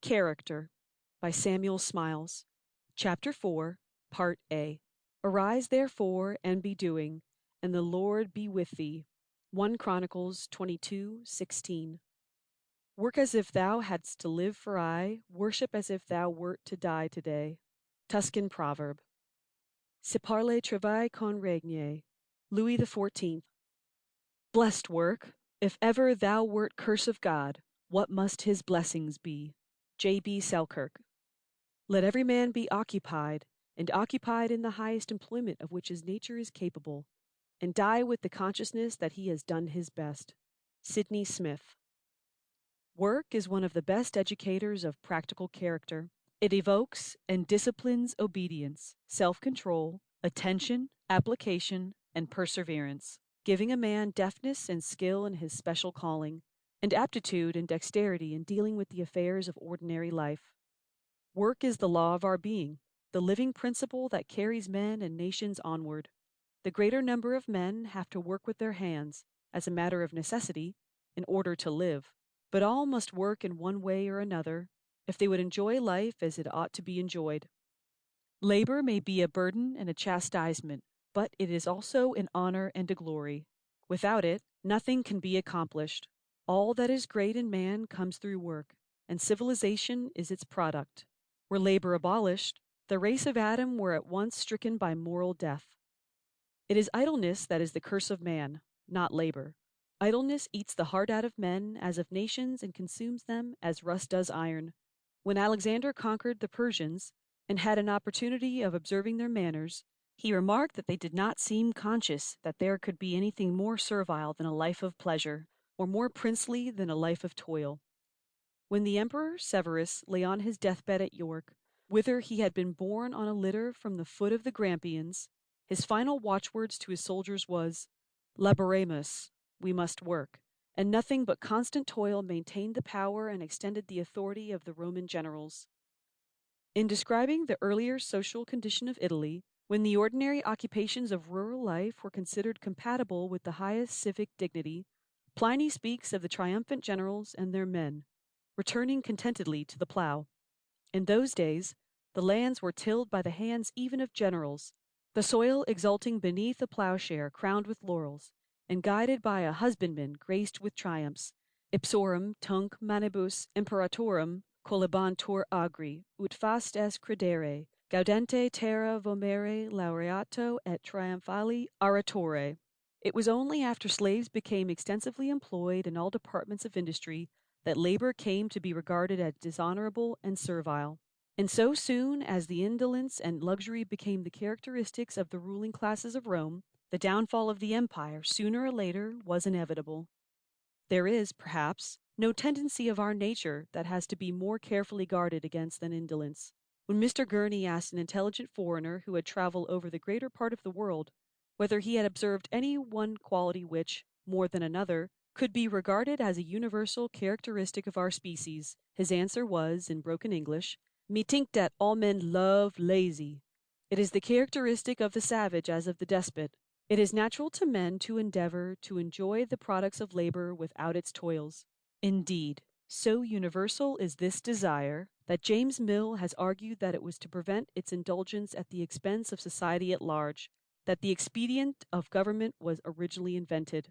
Character by Samuel Smiles. Chapter 4, Part A. Arise therefore and be doing, and the Lord be with thee. 1 Chronicles 22:16. Work as if thou hadst to live for aye, worship as if thou wert to die today. Tuscan Proverb. Se parle travail con règne. Louis XIV. Blessed work! If ever thou wert curse of God, what must his blessings be? J.B. Selkirk. Let every man be occupied, and occupied in the highest employment of which his nature is capable, and die with the consciousness that he has done his best. Sidney Smith. Work is one of the best educators of practical character. It evokes and disciplines obedience, self-control, attention, application, and perseverance, giving a man deftness and skill in his special calling, and aptitude and dexterity in dealing with the affairs of ordinary life. Work is the law of our being, the living principle that carries men and nations onward. The greater number of men have to work with their hands, as a matter of necessity, in order to live. But all must work in one way or another, if they would enjoy life as it ought to be enjoyed. Labor may be a burden and a chastisement, but it is also an honor and a glory. Without it, nothing can be accomplished. All that is great in man comes through work, and civilization is its product. Were labor abolished, the race of Adam were at once stricken by moral death. It is idleness that is the curse of man, not labor. Idleness eats the heart out of men as of nations and consumes them as rust does iron. When Alexander conquered the Persians and had an opportunity of observing their manners, he remarked that they did not seem conscious that there could be anything more servile than a life of pleasure, or more princely than a life of toil. When the Emperor Severus lay on his deathbed at York, whither he had been borne on a litter from the foot of the Grampians, his final watchwords to his soldiers was, Laboremus, we must work, and nothing but constant toil maintained the power and extended the authority of the Roman generals. In describing the earlier social condition of Italy, when the ordinary occupations of rural life were considered compatible with the highest civic dignity, Pliny speaks of the triumphant generals and their men, returning contentedly to the plough. In those days, the lands were tilled by the hands even of generals, the soil exulting beneath a plowshare crowned with laurels, and guided by a husbandman graced with triumphs. Ipsorum tunc manibus imperatorum collibantur agri, ut fast est credere, gaudente terra vomere laureato et triumphali aratore. It was only after slaves became extensively employed in all departments of industry that labor came to be regarded as dishonorable and servile. And so soon as the indolence and luxury became the characteristics of the ruling classes of Rome, the downfall of the empire, sooner or later, was inevitable. There is, perhaps, no tendency of our nature that has to be more carefully guarded against than indolence. When Mr. Gurney asked an intelligent foreigner who had traveled over the greater part of the world whether he had observed any one quality which, more than another, could be regarded as a universal characteristic of our species, his answer was, in broken English, Me tink dat all men love lazy. It is the characteristic of the savage as of the despot. It is natural to men to endeavor to enjoy the products of labor without its toils. Indeed, so universal is this desire that James Mill has argued that it was to prevent its indulgence at the expense of society at large, that the expedient of government was originally invented.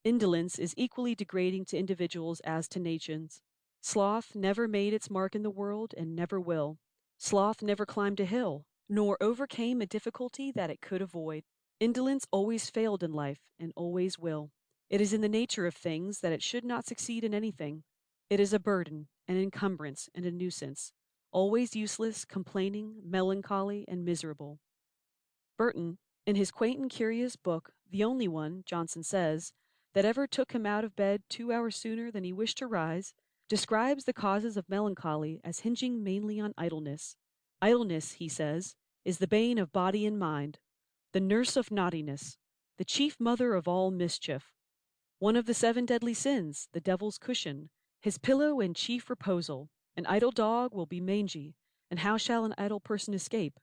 Indolence is equally degrading to individuals as to nations. Sloth never made its mark in the world and never will. Sloth never climbed a hill, nor overcame a difficulty that it could avoid. Indolence always failed in life and always will. It is in the nature of things that it should not succeed in anything. It is a burden, an encumbrance, and a nuisance, always useless, complaining, melancholy, and miserable. Burton, in his quaint and curious book, the only one, Johnson says, that ever took him out of bed 2 hours sooner than he wished to rise, describes the causes of melancholy as hinging mainly on idleness. Idleness, he says, is the bane of body and mind, the nurse of naughtiness, the chief mother of all mischief, one of the 7 deadly sins, the devil's cushion, his pillow and chief reposal. An idle dog will be mangy, and how shall an idle person escape?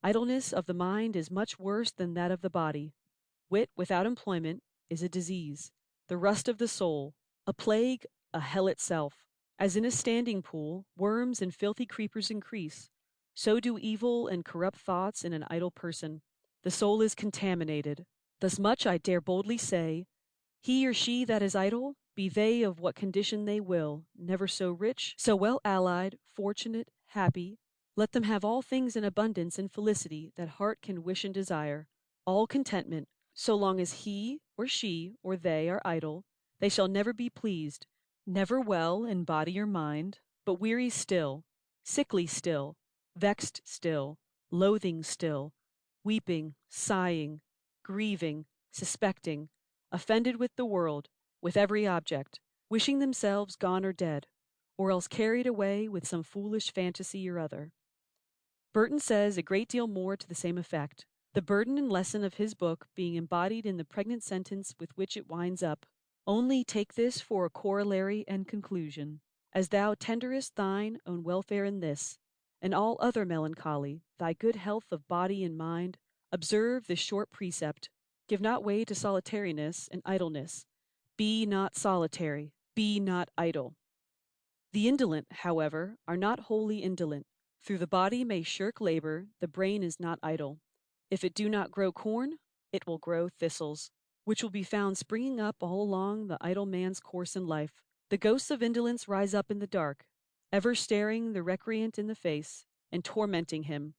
Idleness of the mind is much worse than that of the body. Wit without employment is a disease, the rust of the soul, a plague, a hell itself. As in a standing pool, worms and filthy creepers increase, so do evil and corrupt thoughts in an idle person. The soul is contaminated. Thus much I dare boldly say, he or she that is idle, be they of what condition they will, never so rich, so well allied, fortunate, happy, let them have all things in abundance and felicity that heart can wish and desire, all contentment, so long as he or she or they are idle, they shall never be pleased, never well in body or mind, but weary still, sickly still, vexed still, loathing still, weeping, sighing, grieving, suspecting, offended with the world, with every object, wishing themselves gone or dead, or else carried away with some foolish fantasy or other. Burton says a great deal more to the same effect, the burden and lesson of his book being embodied in the pregnant sentence with which it winds up. Only take this for a corollary and conclusion. As thou tenderest thine own welfare in this, and all other melancholy, thy good health of body and mind, observe this short precept. Give not way to solitariness and idleness. Be not solitary. Be not idle. The indolent, however, are not wholly indolent. Through the body may shirk labor, the brain is not idle. If it do not grow corn, it will grow thistles, which will be found springing up all along the idle man's course in life. The ghosts of indolence rise up in the dark, ever staring the recreant in the face, and tormenting him.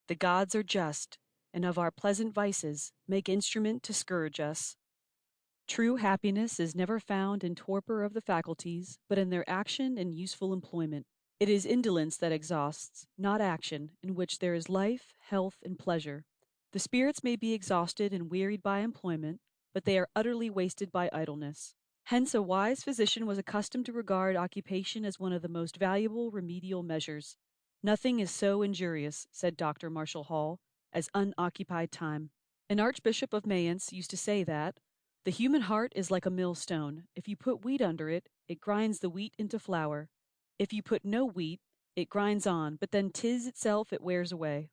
The gods are just, and of our pleasant vices make instrument to scourge us. True happiness is never found in torpor of the faculties, but in their action and useful employment. It is indolence that exhausts, not action, in which there is life, health, and pleasure. The spirits may be exhausted and wearied by employment, but they are utterly wasted by idleness. Hence a wise physician was accustomed to regard occupation as one of the most valuable remedial measures. Nothing is so injurious, said Dr. Marshall Hall, as unoccupied time. An archbishop of Mayence used to say that the human heart is like a millstone. If you put wheat under it, it grinds the wheat into flour. If you put no wheat, it grinds on, but then 'tis itself it wears away.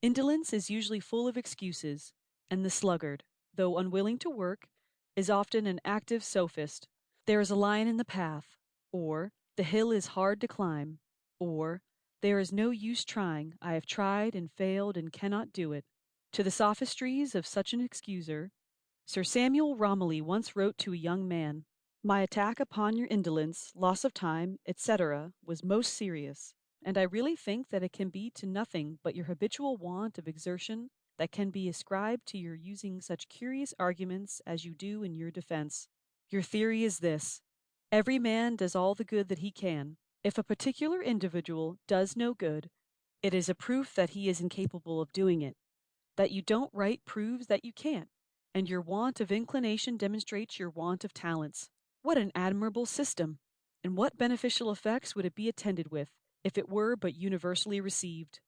Indolence is usually full of excuses, and the sluggard, though unwilling to work, is often an active sophist. There is a lion in the path, or the hill is hard to climb, or there is no use trying, I have tried and failed and cannot do it. To the sophistries of such an excuser, Sir Samuel Romilly once wrote to a young man, "My attack upon your indolence, loss of time, etc., was most serious, and I really think that it can be to nothing but your habitual want of exertion that can be ascribed to your using such curious arguments as you do in your defense. Your theory is this: every man does all the good that he can. If a particular individual does no good, it is a proof that he is incapable of doing it. That you don't write proves that you can't, and your want of inclination demonstrates your want of talents. What an admirable system! And what beneficial effects would it be attended with, if it were but universally received?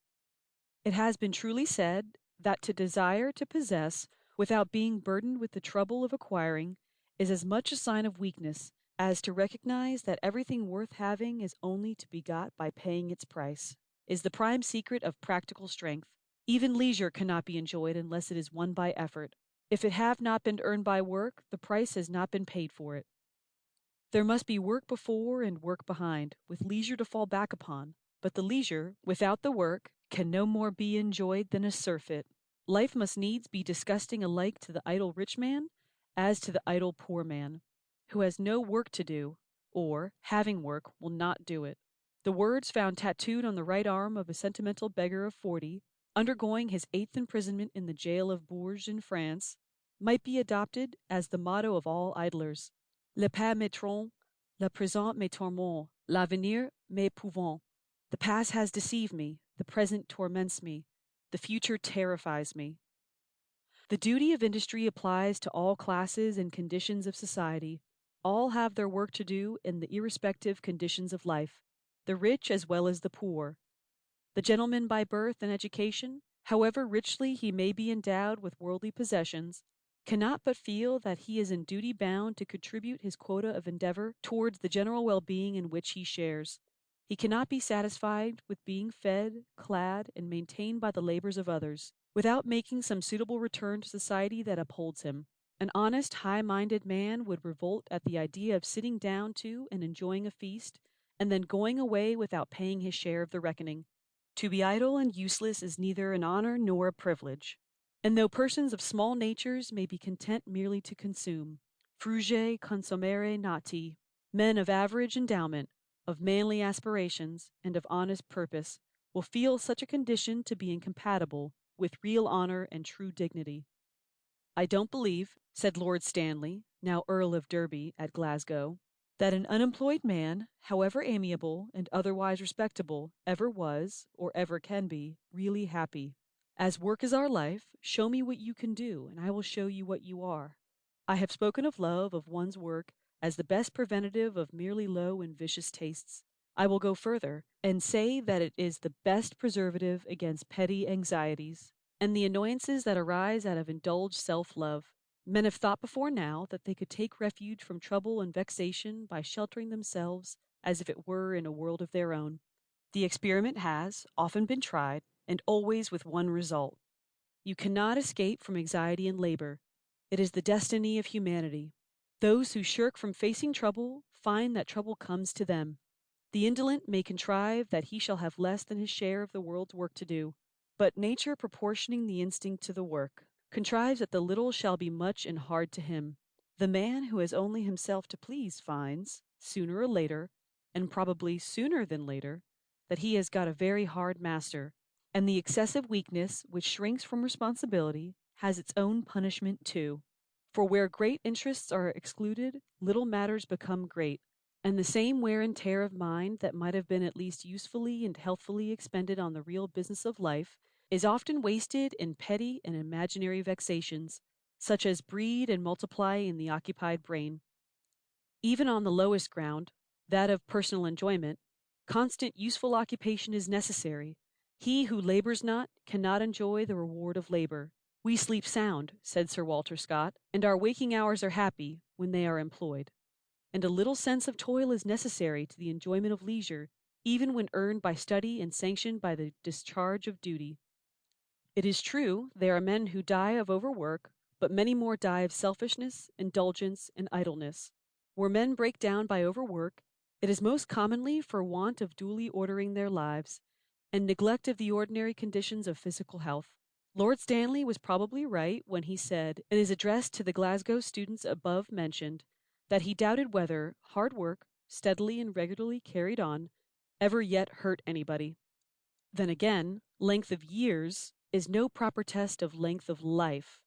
It has been truly said, that to desire to possess, without being burdened with the trouble of acquiring, is as much a sign of weakness as to recognize that everything worth having is only to be got by paying its price, is the prime secret of practical strength. Even leisure cannot be enjoyed unless it is won by effort. If it have not been earned by work, the price has not been paid for it. There must be work before and work behind, with leisure to fall back upon. But the leisure, without the work, can no more be enjoyed than a surfeit. Life must needs be disgusting alike to the idle rich man as to the idle poor man, who has no work to do, or, having work, will not do it. The words found tattooed on the right arm of a sentimental beggar of 40, undergoing his 8th imprisonment in the jail of Bourges in France, might be adopted as the motto of all idlers. Le pas me trompe, le présent me tourmente, l'avenir m'épouvante. The past has deceived me, the present torments me, the future terrifies me. The duty of industry applies to all classes and conditions of society. All have their work to do in the irrespective conditions of life, the rich as well as the poor. The gentleman by birth and education, however richly he may be endowed with worldly possessions, cannot but feel that he is in duty bound to contribute his quota of endeavor towards the general well-being in which he shares. He cannot be satisfied with being fed, clad, and maintained by the labors of others, without making some suitable return to society that upholds him. An honest, high-minded man would revolt at the idea of sitting down to and enjoying a feast and then going away without paying his share of the reckoning. To be idle and useless is neither an honor nor a privilege. And though persons of small natures may be content merely to consume, fruge consumere nati, men of average endowment, of manly aspirations, and of honest purpose, will feel such a condition to be incompatible with real honor and true dignity. I don't believe, said Lord Stanley, now Earl of Derby, at Glasgow, that an unemployed man, however amiable and otherwise respectable, ever was, or ever can be, really happy. As work is our life, show me what you can do, and I will show you what you are. I have spoken of love of one's work as the best preventative of merely low and vicious tastes. I will go further, and say that it is the best preservative against petty anxieties and the annoyances that arise out of indulged self-love. Men have thought before now that they could take refuge from trouble and vexation by sheltering themselves as if it were in a world of their own. The experiment has often been tried, and always with one result. You cannot escape from anxiety and labor. It is the destiny of humanity. Those who shirk from facing trouble find that trouble comes to them. The indolent may contrive that he shall have less than his share of the world's work to do, but nature, proportioning the instinct to the work, contrives that the little shall be much and hard to him. The man who has only himself to please finds, sooner or later, and probably sooner than later, that he has got a very hard master, and the excessive weakness which shrinks from responsibility has its own punishment too. For where great interests are excluded, little matters become great, and the same wear and tear of mind that might have been at least usefully and healthfully expended on the real business of life is often wasted in petty and imaginary vexations, such as breed and multiply in the occupied brain. Even on the lowest ground, that of personal enjoyment, constant useful occupation is necessary. He who labors not cannot enjoy the reward of labor. We sleep sound, said Sir Walter Scott, and our waking hours are happy when they are employed. And a little sense of toil is necessary to the enjoyment of leisure, even when earned by study and sanctioned by the discharge of duty. It is true, there are men who die of overwork, but many more die of selfishness, indulgence, and idleness. Where men break down by overwork, it is most commonly for want of duly ordering their lives, and neglect of the ordinary conditions of physical health. Lord Stanley was probably right when he said, in his address to the Glasgow students above mentioned, that he doubted whether hard work, steadily and regularly carried on, ever yet hurt anybody. Then again, length of years is no proper test of length of life.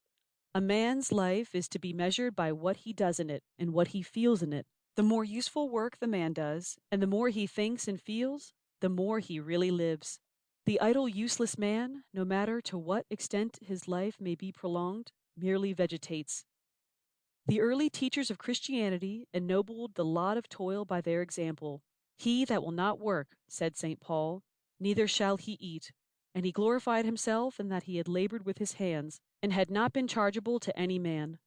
A man's life is to be measured by what he does in it and what he feels in it. The more useful work the man does, and the more he thinks and feels, the more he really lives. The idle, useless man, no matter to what extent his life may be prolonged, merely vegetates. The early teachers of Christianity ennobled the lot of toil by their example. He that will not work, said St. Paul, neither shall he eat. And he glorified himself in that he had labored with his hands, and had not been chargeable to any man.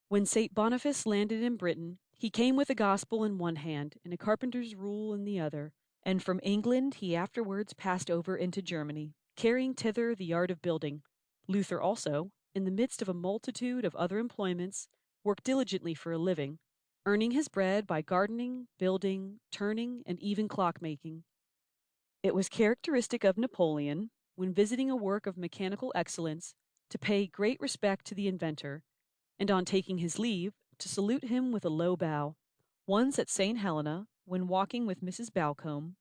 When St. Boniface landed in Britain, he came with the gospel in one hand and a carpenter's rule in the other, and from England he afterwards passed over into Germany, carrying thither the art of building. Luther also, in the midst of a multitude of other employments, worked diligently for a living, earning his bread by gardening, building, turning, and even clock-making. It was characteristic of Napoleon, when visiting a work of mechanical excellence, to pay great respect to the inventor, and on taking his leave, to salute him with a low bow. Once at St. Helena, when walking with Mrs. Balcombe,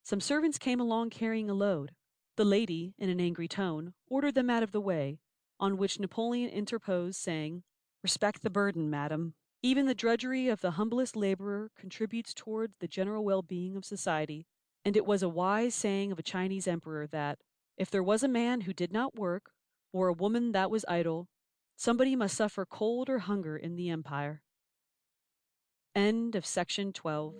some servants came along carrying a load. The lady, in an angry tone, ordered them out of the way, on which Napoleon interposed, saying, "Respect the burden, madam. Even the drudgery of the humblest laborer contributes toward the general well-being of society." And it was a wise saying of a Chinese emperor that, if there was a man who did not work, or a woman that was idle, somebody must suffer cold or hunger in the empire. End of section 12.